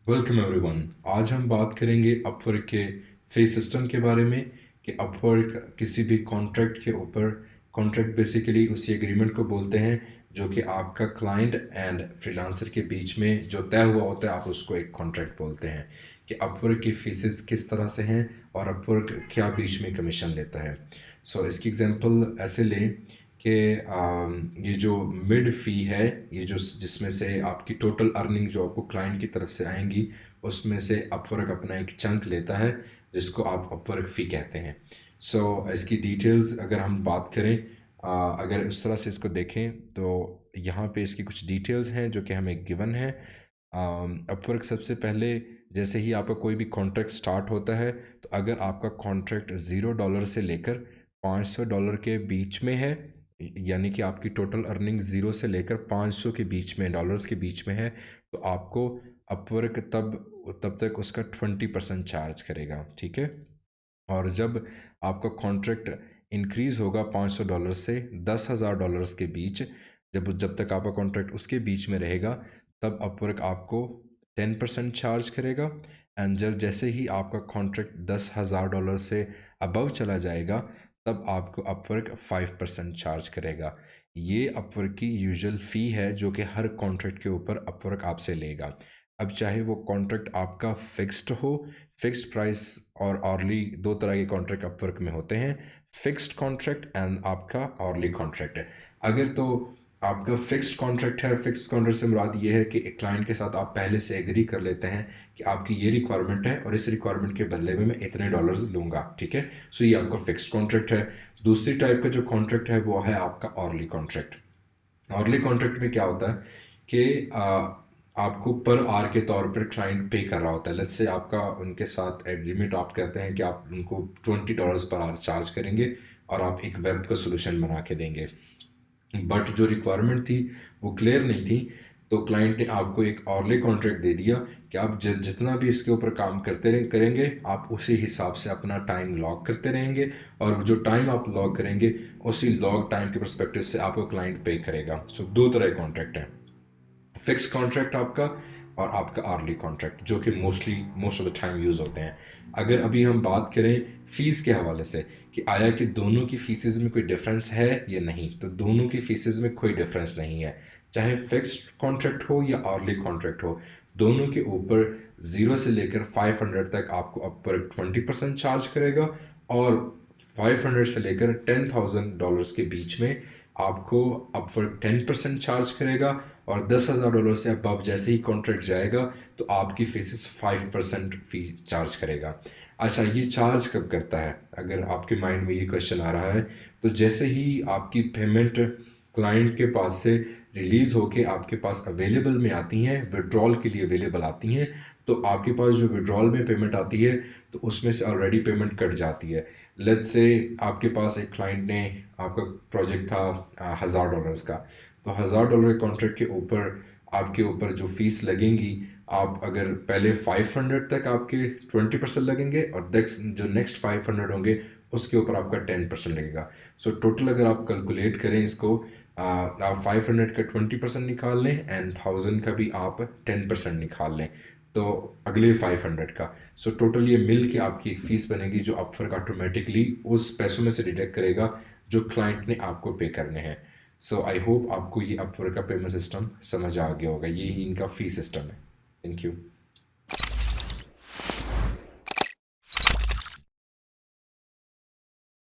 Welcome everyone. आज हम बात करेंगे अपवर्क के फी सिस्टम के बारे में कि अपवर्क किसी भी कॉन्ट्रैक्ट के ऊपर, कॉन्ट्रैक्ट बेसिकली उसी एग्रीमेंट को बोलते हैं जो कि आपका क्लाइंट एंड फ्रीलांसर के बीच में जो तय हुआ होता है, आप उसको एक कॉन्ट्रैक्ट बोलते हैं कि अपवर्क की फीसेस किस तरह से हैं और अपवर्क क्या बीच में कमीशन लेता है। इसकी एग्जांपल ऐसे लें कि ये जो मिड फ़ी है, ये जो जिसमें से आपकी टोटल अर्निंग जो आपको क्लाइंट की तरफ से आएंगी उसमें से अपवर्क अपना एक चंक लेता है जिसको आप अपवर्क फ़ी कहते हैं। इसकी डिटेल्स अगर हम बात करें, अगर उस तरह से इसको देखें तो यहाँ पे इसकी कुछ डिटेल्स हैं जो कि हमें गिवन है। अपवर्क सबसे पहले जैसे ही आपका कोई भी कॉन्ट्रैक्ट स्टार्ट होता है, तो अगर आपका कॉन्ट्रैक्ट $0 से लेकर $500 के बीच में है, यानी कि आपकी टोटल अर्निंग 0 से लेकर 500 के बीच में, डॉलर्स के बीच में है, तो आपको अपवर्क तब तक उसका 20% चार्ज करेगा। ठीक है। और जब आपका कॉन्ट्रैक्ट इंक्रीज़ होगा $500 से $10,000 के बीच, जब तक आपका कॉन्ट्रैक्ट उसके बीच में रहेगा, तब अपवर्क आपको 10% चार्ज करेगा। एंड जब जैसे ही आपका कॉन्ट्रैक्ट $10,000 से अबव चला जाएगा, तब आपको अपवर्क 5% चार्ज करेगा। ये अपवर्क की यूजुअल फ़ी है जो कि हर कॉन्ट्रैक्ट के ऊपर अपवर्क आपसे लेगा। अब चाहे वो कॉन्ट्रैक्ट आपका फिक्स्ड हो, फिक्स्ड प्राइस और ऑर्ली, दो तरह के कॉन्ट्रैक्ट अपवर्क में होते हैं, फिक्स्ड कॉन्ट्रैक्ट एंड आपका ऑर्ली कॉन्ट्रैक्ट है। अगर तो आपका फिक्स्ड कॉन्ट्रैक्ट है, फिक्स्ड कॉन्ट्रैक्ट से मुराद ये है कि एक क्लाइंट के साथ आप पहले से एग्री कर लेते हैं कि आपकी ये रिक्वायरमेंट है और इस रिक्वायरमेंट के बदले में मैं इतने डॉलर्स लूँगा। ठीक है। ये आपका फिक्स्ड कॉन्ट्रैक्ट है। दूसरी टाइप का जो कॉन्ट्रैक्ट है वो है आपका ऑर्ली कॉन्ट्रैक्ट। ऑर्ली कॉन्ट्रैक्ट में क्या होता है कि आपको पर आवर के तौर पर क्लाइंट पे कर रहा होता है। लेट्स से आपका उनके साथ एग्रीमेंट, आप कहते हैं कि आप उनको $20 पर आवर चार्ज करेंगे और आप एक वेब का सोल्यूशन बना के देंगे। बट जो रिक्वायरमेंट थी वो क्लियर नहीं थी, तो क्लाइंट ने आपको एक ऑर्ली कॉन्ट्रैक्ट दे दिया कि आप जितना भी इसके ऊपर काम करेंगे, आप उसी हिसाब से अपना टाइम लॉग करते रहेंगे और जो टाइम आप लॉग करेंगे उसी लॉग टाइम के परस्पेक्टिव से आपको क्लाइंट पे करेगा। दो तरह के कॉन्ट्रैक्ट हैं, फिक्स कॉन्ट्रैक्ट आपका और आपका आर्ली कॉन्ट्रैक्ट, जो कि most of the time use होते हैं। अगर अभी हम बात करें फ़ीस के हवाले से कि आया कि दोनों की फ़ीसेस में कोई डिफरेंस है या नहीं, तो दोनों की फ़ीसेस में कोई डिफरेंस नहीं है। चाहे फिक्स्ड कॉन्ट्रैक्ट हो या आर्ली कॉन्ट्रैक्ट हो, दोनों के ऊपर 0 से लेकर 500 तक आपको अपवर्क 20% चार्ज करेगा और 500 से लेकर $10,000 के बीच में आपको अपवर्क 10% चार्ज करेगा और $10,000 से अबव जैसे ही कॉन्ट्रैक्ट जाएगा तो आपकी फीसेस 5% फ़ी चार्ज करेगा। अच्छा, ये चार्ज कब करता है? अगर आपके माइंड में ये क्वेश्चन आ रहा है, तो जैसे ही आपकी पेमेंट क्लाइंट के पास से रिलीज़ होके आपके पास अवेलेबल में आती हैं, विड्रॉल के लिए अवेलेबल आती हैं, तो आपके पास जो विड्रॉल में पेमेंट आती है तो उसमें से ऑलरेडी पेमेंट कट जाती है। लेट्स से आपके पास एक क्लाइंट ने, आपका प्रोजेक्ट था $1,000 का, तो $1,000 के कॉन्ट्रैक्ट के ऊपर आपके ऊपर जो फ़ीस लगेंगी, आप अगर पहले 500 तक आपके 20% लगेंगे और जो नेक्स्ट 500 होंगे उसके ऊपर आपका 10% लगेगा। टोटल अगर आप कैलकुलेट करें इसको, आप 500 का 20% निकाल लें एंड 1000 का भी आप 10% निकाल लें, तो अगले 500 का। टोटल ये मिल के आपकी एक फ़ीस बनेगी जो अपवर्क ऑटोमेटिकली उस पैसों में से डिडक्ट करेगा जो क्लाइंट ने आपको पे करने हैं। आई होप आपको ये अपवर्क का पेमेंट सिस्टम समझ आ गया होगा। ये इनका फ़ी सिस्टम है। Thank you.